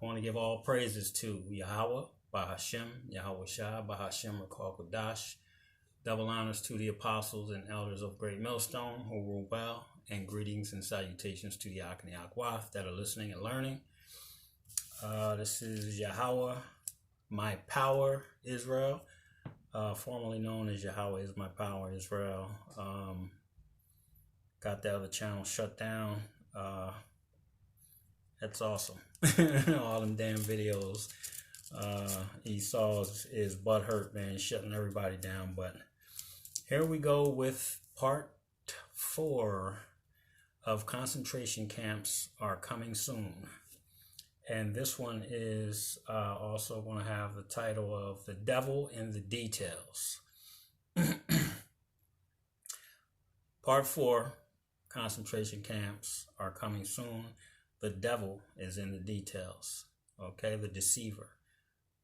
I want to give all praises to Yahweh, Bahashem, Yahweh Shah, Bahashem, Rakal Kodash. Double honors to the apostles and elders of Great Millstone who rule well, and greetings and salutations to the Ak and the Akwath that are listening and learning. This is Yahweh, My Power Israel, formerly known as Yahweh is My Power Israel. Got the other channel shut down. That's awesome. All them damn videos. Esau is butthurt, man, shutting everybody down. But here we go with part 4 of concentration camps are coming soon. And this one is also going to have the title of The Devil in the Details. Part 4, concentration camps are coming soon. The devil is in the details. Okay, the deceiver,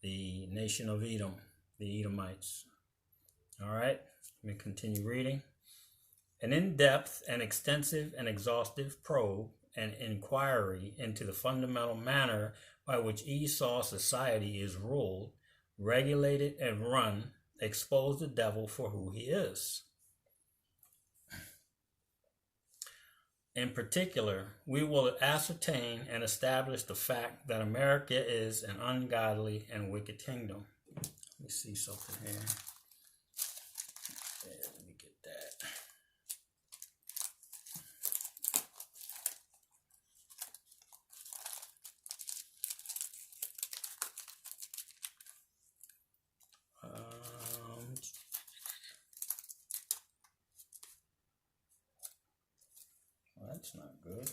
the nation of Edom, the Edomites. All right, let me continue reading. An in-depth and extensive and exhaustive probe and inquiry into the fundamental manner by which Esau society is ruled, regulated, and run expose the devil for who he is. In particular, we will ascertain and establish the fact that America is an ungodly and wicked kingdom. Let me see something here. Yeah, let me get that. Well, that's not good.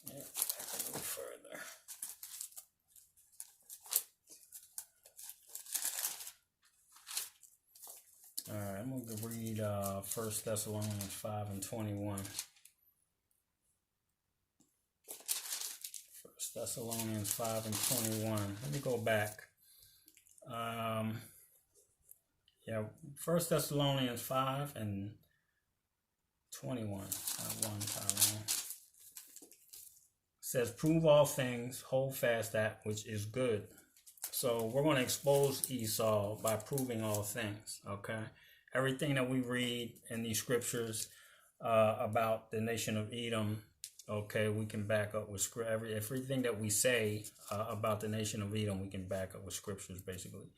Yeah, back a little further. All right, I'm going to read 1 Thessalonians 5 and 21. 1 Thessalonians 5 and 21. Let me go back. 1 Thessalonians 5 and 21. Not 1, Tyrone. Says, prove all things, hold fast that which is good. So we're going to expose Esau by proving all things, okay? Everything that we read in these scriptures about the nation of Edom, okay, we can back up with everything that we say about the nation of Edom, we can back up with scriptures, basically.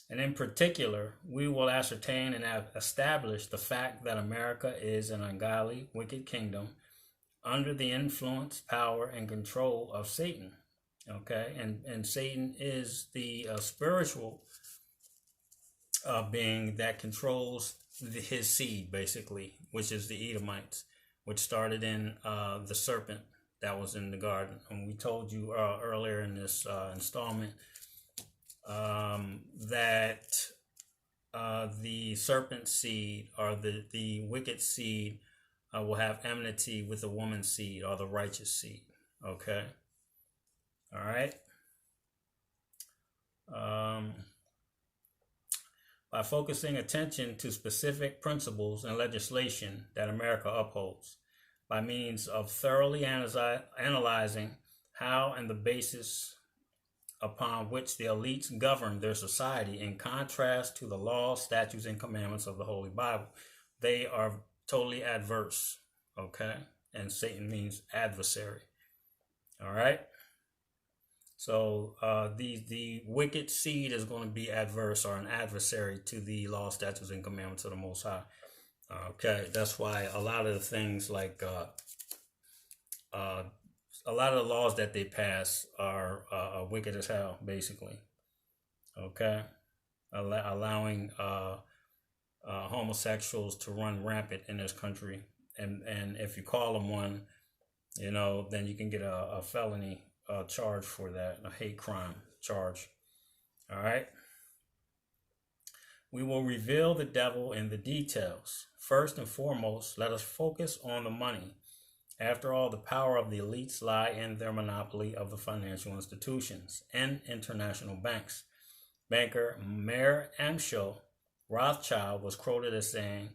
And in particular, we will ascertain and establish the fact that America is an ungodly, wicked kingdom under the influence, power, and control of Satan. Okay, and Satan is the spiritual being that controls his seed, basically, which is the Edomites, which started in the serpent that was in the garden. And we told you earlier in this installment that the serpent seed, or the wicked seed, will have enmity with the woman's seed, or the righteous seed. Okay. All right. By focusing attention to specific principles and legislation that America upholds, by means of thoroughly analyzing how and the basis upon which the elites govern their society in contrast to the laws, statutes, and commandments of the Holy Bible, they are totally adverse. Okay. And Satan means adversary. All right. So the wicked seed is going to be adverse, or an adversary to the law, statutes, and commandments of the Most High. Okay, that's why a lot of the things like a lot of the laws that they pass are wicked as hell, basically. Okay, allowing homosexuals to run rampant in this country, and if you call them one, you know, then you can get a felony charge for that, a hate crime charge. All right. We will reveal the devil in the details. first and foremost, let us focus on the money. After all, the power of the elites lie in their monopoly of the financial institutions and international banks. Banker Mayer Amschel Rothschild was quoted as saying,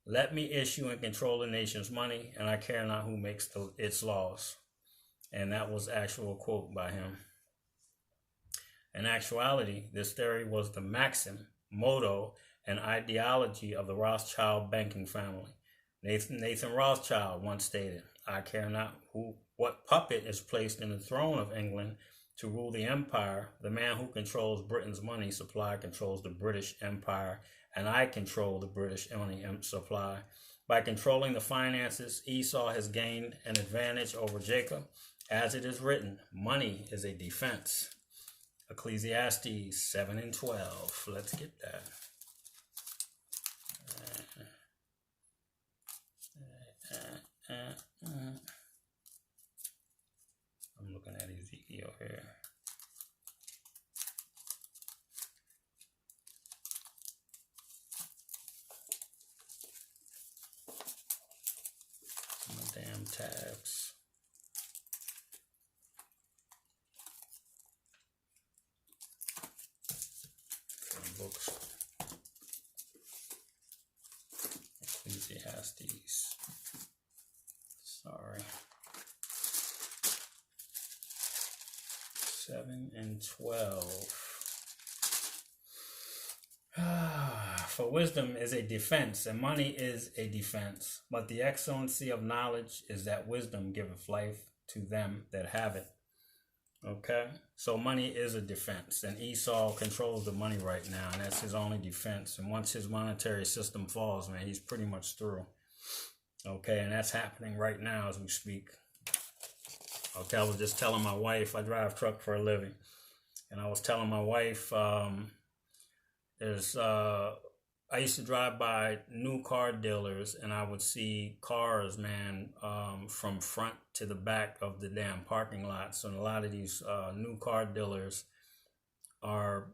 "Let me issue and control the nation's money, and I care not who makes its laws." And that was actual quote by him. In actuality, this theory was the maxim, motto, and ideology of the Rothschild banking family. Nathan Rothschild once stated, "I care not what puppet is placed in the throne of England to rule the empire. The man who controls Britain's money supply controls the British Empire, and I control the British money supply. By controlling the finances, Esau has gained an advantage over Jacob. As it is written, money is a defense." Ecclesiastes 7 and 12. Let's get that. I'm looking at Ezekiel here. My damn tabs. Books. Ecclesiastes. Sorry. 7 and 12. For wisdom is a defense, and money is a defense. But the excellency of knowledge is that wisdom giveth life to them that have it. Okay, so money is a defense, and Esau controls the money right now, and that's his only defense. And once his monetary system falls, man, he's pretty much through. Okay, and that's happening right now as we speak. Okay, I was just telling my wife, I drive truck for a living, and I was telling my wife, I used to drive by new car dealers, and I would see cars, man, from front to the back of the damn parking lots. And a lot of these new car dealers are,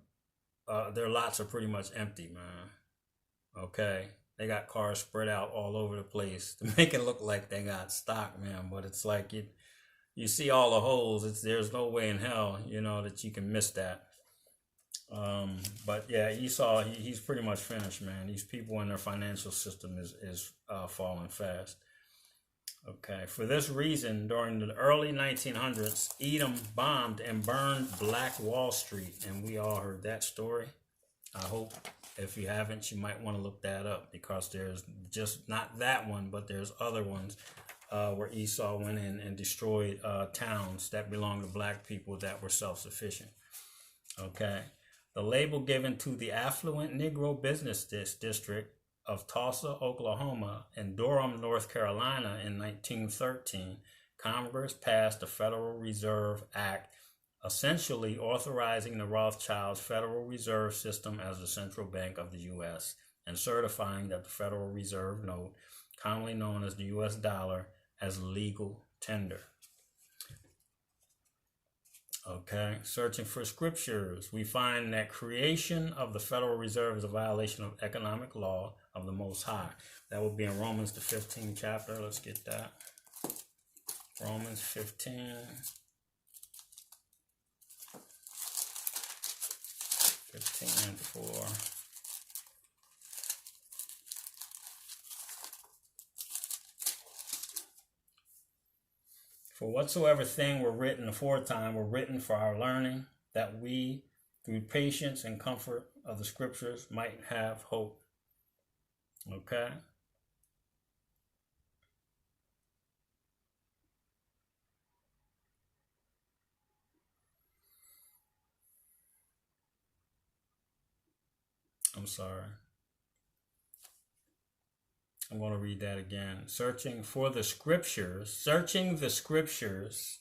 their lots are pretty much empty, man. Okay, they got cars spread out all over the place to make it look like they got stock, man. But it's like you see all the holes. There's no way in hell, that you can miss that. But yeah, Esau, he's pretty much finished, man. These people in their financial system is falling fast. Okay, for this reason, during the early 1900s, Edom bombed and burned Black Wall Street, and we all heard that story. I hope if you haven't, you might want to look that up, because there's just not that one, but there's other ones where Esau went in and destroyed towns that belonged to black people that were self-sufficient. Okay. The label given to the affluent Negro business district of Tulsa, Oklahoma, and Durham, North Carolina in 1913, Congress passed the Federal Reserve Act, essentially authorizing the Rothschilds' Federal Reserve System as the central bank of the U.S. and certifying that the Federal Reserve note, commonly known as the U.S. dollar, as legal tender. Okay, searching for scriptures, we find that creation of the Federal Reserve is a violation of economic law of the Most High. That would be in Romans, the 15th chapter. Let's get that. Romans 15. 15 and 4. For whatsoever thing were written aforetime were written for our learning, that we, through patience and comfort of the scriptures, might have hope. Okay? I'm sorry. I'm going to read that again. Searching the scriptures,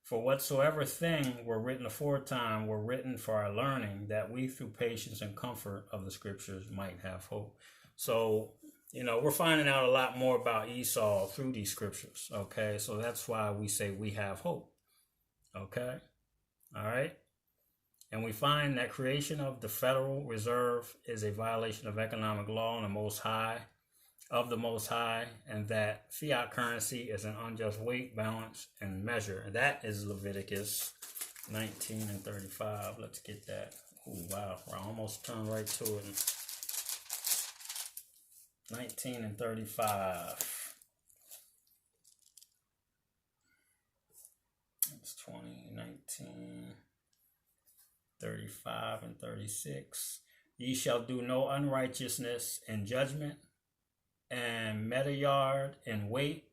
for whatsoever thing were written aforetime were written for our learning, that we through patience and comfort of the scriptures might have hope. So, we're finding out a lot more about Esau through these scriptures. Okay, so that's why we say we have hope. Okay, all right. And we find that creation of the Federal Reserve is a violation of economic law and the Most High. of the Most High, and that fiat currency is an unjust weight, balance, and measure. That is Leviticus 19 and 35. Let's get that. Oh, wow. I almost turned right to it. 19 and 35. It's 20, 19, 35, and 36. Ye shall do no unrighteousness in judgment, and metayard and weight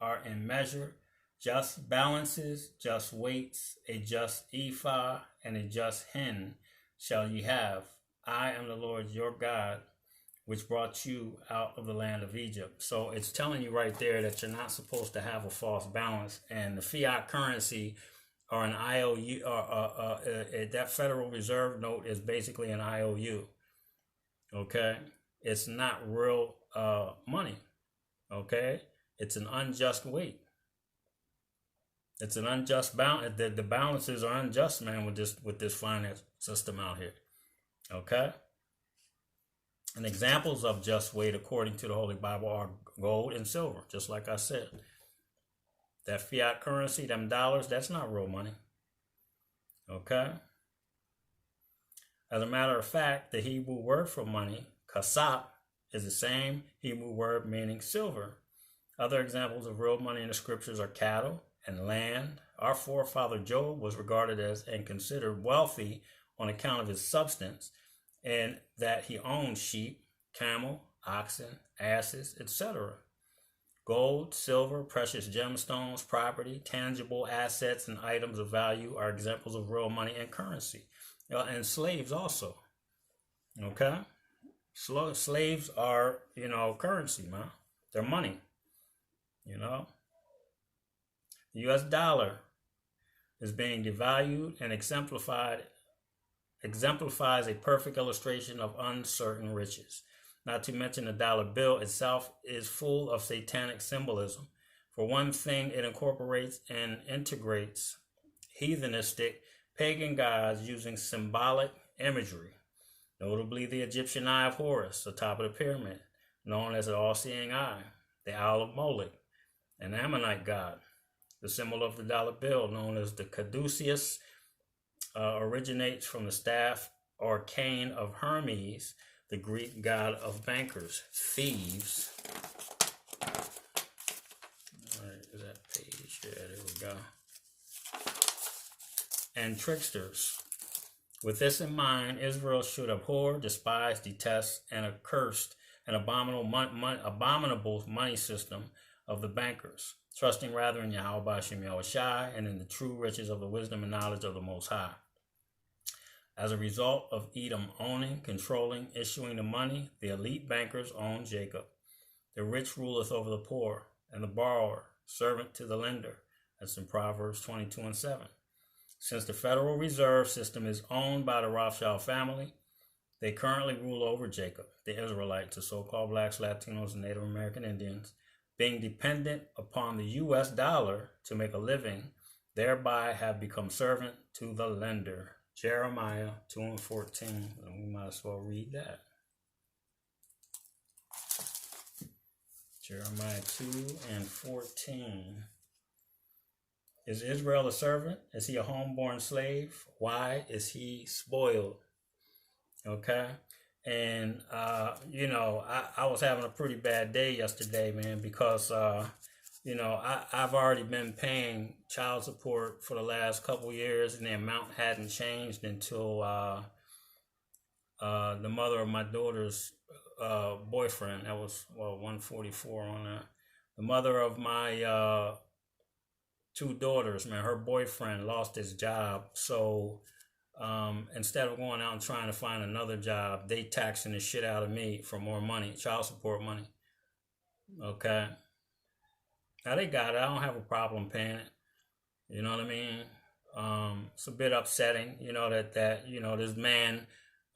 are in measure, just balances, just weights, a just ephah, and a just hin shall ye have. I am the Lord your God, which brought you out of the land of Egypt. So it's telling you right there that you're not supposed to have a false balance. And the fiat currency or an IOU, that Federal Reserve note is basically an IOU. Okay? It's not real money. Okay? It's an unjust weight. It's an unjust balance. The balances are unjust, man, with this finance system out here. Okay? And examples of just weight, according to the Holy Bible, are gold and silver, just like I said. That fiat currency, them dollars, that's not real money. Okay? As a matter of fact, the Hebrew word for money, kasap, is the same Hebrew word meaning silver. Other examples of real money in the scriptures are cattle and land. Our forefather Job was regarded as and considered wealthy on account of his substance, and that he owned sheep, camel, oxen, asses, etc. Gold, silver, precious gemstones, property, tangible assets, and items of value are examples of real money and currency. And slaves also. Okay? Slaves are, currency, man. They're money. The U.S. dollar is being devalued and exemplifies a perfect illustration of uncertain riches. Not to mention the dollar bill itself is full of satanic symbolism. For one thing, it incorporates and integrates heathenistic pagan gods using symbolic imagery, notably the Egyptian Eye of Horus, the top of the pyramid, known as the all-seeing eye, the Owl of Moloch, an Ammonite god. The symbol of the dollar bill, known as the caduceus, originates from the staff or cane of Hermes, the Greek god of bankers, thieves. All right, is that page? Yeah, there we go. And tricksters. With this in mind, Israel should abhor, despise, detest, and accurst an abominable money system of the bankers, trusting rather in Yahweh B'Shem Yahushai and in the true riches of the wisdom and knowledge of the Most High. As a result of Edom owning, controlling, issuing the money, the elite bankers own Jacob. The rich ruleth over the poor, and the borrower, servant to the lender. That's in Proverbs 22 and 7. Since the Federal Reserve System is owned by the Rothschild family, they currently rule over Jacob, the Israelites, the so-called blacks, Latinos, and Native American Indians, being dependent upon the U.S. dollar to make a living, thereby have become servant to the lender. Jeremiah 2 and 14. And we might as well read that. Jeremiah 2 and 14. Is Israel a servant? Is he a homeborn slave? Why is he spoiled? Okay. And, I was having a pretty bad day yesterday, man, because, I've already been paying child support for the last couple years, and the amount hadn't changed until the mother of my daughter's boyfriend. That was, $144 on that. The mother of my two daughters, man, her boyfriend lost his job. So instead of going out and trying to find another job, they taxing the shit out of me for more money, child support money. Okay. Now they got it. I don't have a problem paying it. You know what I mean? It's a bit upsetting, that this man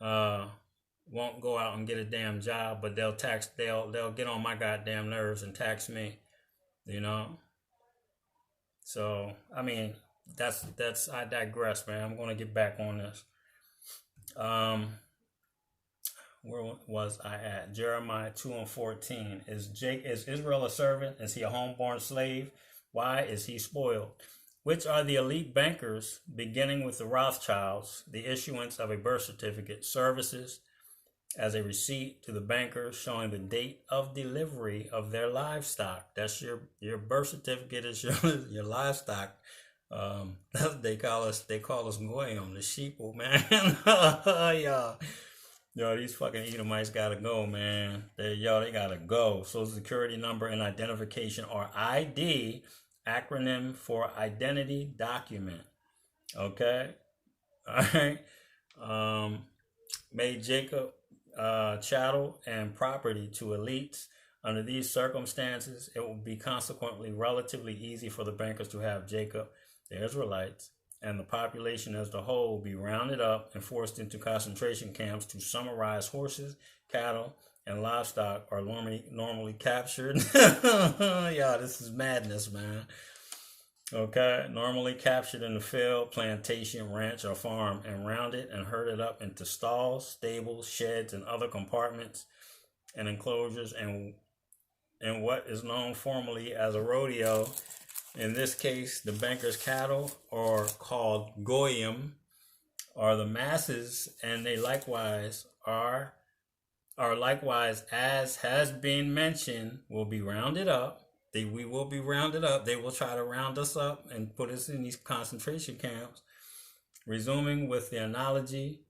won't go out and get a damn job, but they'll get on my goddamn nerves and tax me, So, I mean, I digress, man. I'm going to get back on this. Where was I at? Jeremiah 2:14. Is Israel a servant? Is he a homeborn slave? Why is he spoiled? Which are the elite bankers, beginning with the Rothschilds, the issuance of a birth certificate, services as a receipt to the bankers showing the date of delivery of their livestock. That's your birth certificate is your livestock. They call us goyim, the sheeple, man. Y'all. Yo, these fucking Edomites gotta go, man. They gotta go. Social security number and identification, or ID, acronym for identity document. Okay? All right. Made Jacob chattel and property to elites. Under these circumstances, it will be consequently relatively easy for the bankers to have Jacob, the Israelites, and the population as a whole be rounded up and forced into concentration camps. To summarize, horses, cattle, and livestock are normally captured. Yeah, this is madness, man. Okay, normally captured in the field, plantation, ranch, or farm, and rounded and herded up into stalls, stables, sheds, and other compartments and enclosures, and what is known formally as a rodeo. In this case, the bankers' cattle, or called goyim, are the masses, and they likewise are likewise, as has been mentioned, will be rounded up. We will be rounded up. They will try to round us up and put us in these concentration camps. Resuming with the analogy,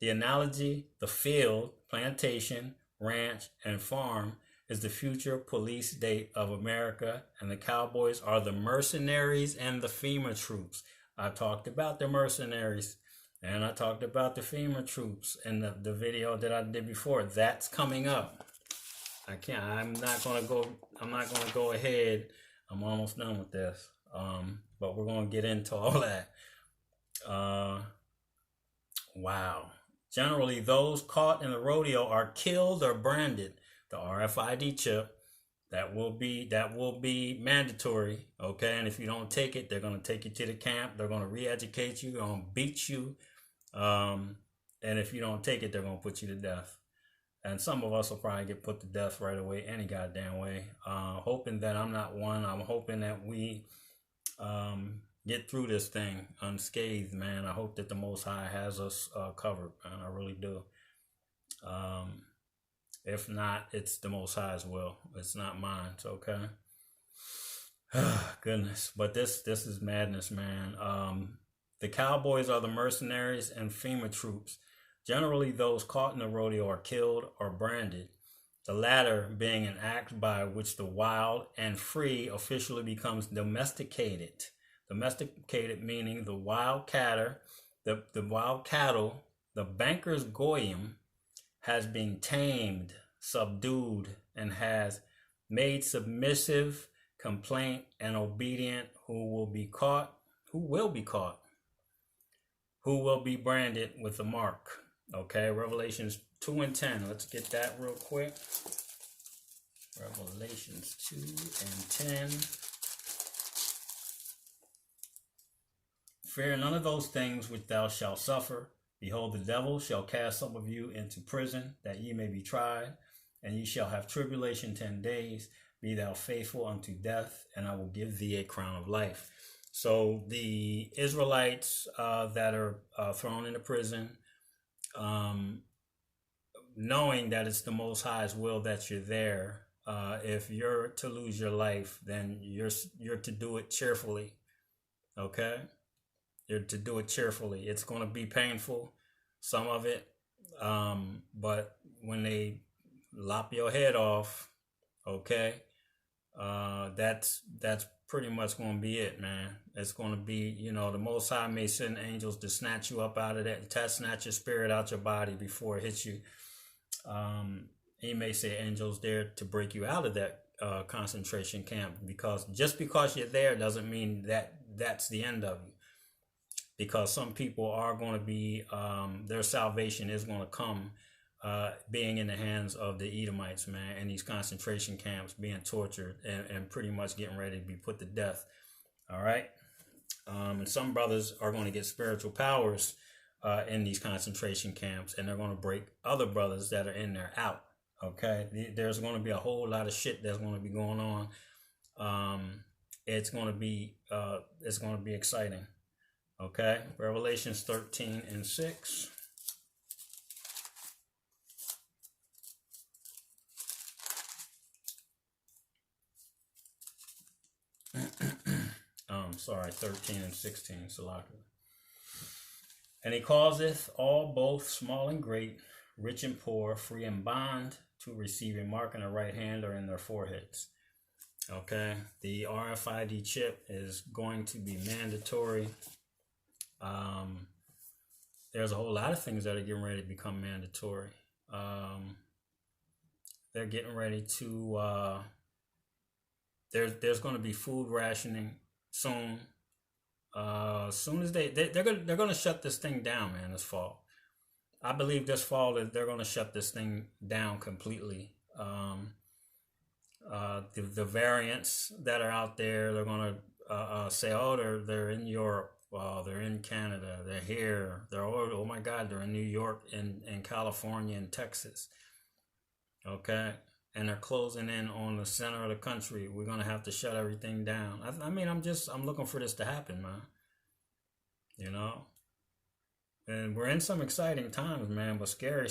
the field, plantation, ranch, and farm is the future police state of America, and the cowboys are the mercenaries and the FEMA troops. I talked about the mercenaries, and I talked about the FEMA troops in the video that I did before. That's coming up. I'm not gonna go ahead. I'm almost done with this. But we're gonna get into all that. Wow. Generally, those caught in the rodeo are killed or branded. The RFID chip that will be mandatory. Okay, and if you don't take it, they're gonna take you to the camp. They're gonna re-educate you. They're gonna beat you. And if you don't take it, they're gonna put you to death. And some of us will probably get put to death right away, any goddamn way. Hoping that I'm not one. I'm hoping that we get through this thing unscathed, man. I hope that the Most High has us covered, man. I really do. If not, it's the Most High's will. It's not mine. It's okay. Goodness. But this is madness, man. The cowboys are the mercenaries and FEMA troops. Generally, those caught in the rodeo are killed or branded, the latter being an act by which the wild and free officially becomes domesticated. Domesticated meaning the wild cattle, the banker's goyim, has been tamed, subdued, and has made submissive, complaint, and obedient, who will be branded with the mark. Okay, Revelations 2:10. Let's get that real quick. Revelations 2:10. Fear none of those things which thou shalt suffer. Behold, the devil shall cast some of you into prison, that ye may be tried, and ye shall have tribulation 10 days. Be thou faithful unto death, and I will give thee a crown of life. So the Israelites that are thrown into prison, knowing that it's the Most High's will that you're there, if you're to lose your life, then you're to do it cheerfully. Okay, you're to do it cheerfully. It's going to be painful, some of it, but when they lop your head off, okay, that's pretty much going to be it, man. It's going to be, the Most High may send angels to snatch you up out of that, to snatch your spirit out your body before it hits you. He may say angels there to break you out of that concentration camp, because just because you're there doesn't mean that that's the end of you. Because some people are going to be, their salvation is going to come being in the hands of the Edomites, man, in these concentration camps, being tortured and pretty much getting ready to be put to death. All right. And some brothers are going to get spiritual powers in these concentration camps, and they're going to break other brothers that are in there out. Okay, there's going to be a whole lot of shit that's going to be going on. It's going to be exciting. Okay, Revelations 13:6. Sorry, 13:16. Salaka. And he causeth all, both small and great, rich and poor, free and bond, to receive a mark in their right hand or in their foreheads. Okay, the RFID chip is going to be mandatory. There's a whole lot of things that are getting ready to become mandatory. They're getting ready to. There's going to be food rationing soon. As soon as they're going to shut this thing down, man. This fall, I believe this fall that they're going to shut this thing down completely. The variants that are out there, they're going to say, oh, they're in Europe, they're in Canada, they're here, oh my God, they're in New York and California and Texas. Okay, and they're closing in on the center of the country. We're going to have to shut everything down. I mean, I'm looking for this to happen, man. You know, and we're in some exciting times, man, but scary,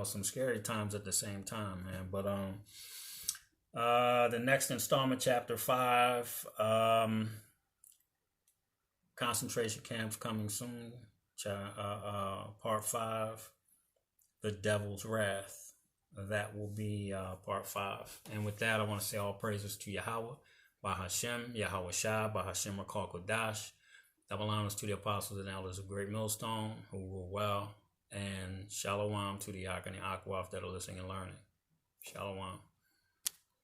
some scary times at the same time, man. But the next installment, chapter 5, concentration camps coming soon. Part 5, the devil's wrath. That will be part 5. And with that, I want to say all praises to Yahweh, Bahashem, Yahweh Shai, Bahashem Rakal Kodash. Double honors to the apostles and elders of Great Millstone who rule well. And shalom to the Yak and the Akwaf that are listening and learning. Shalom.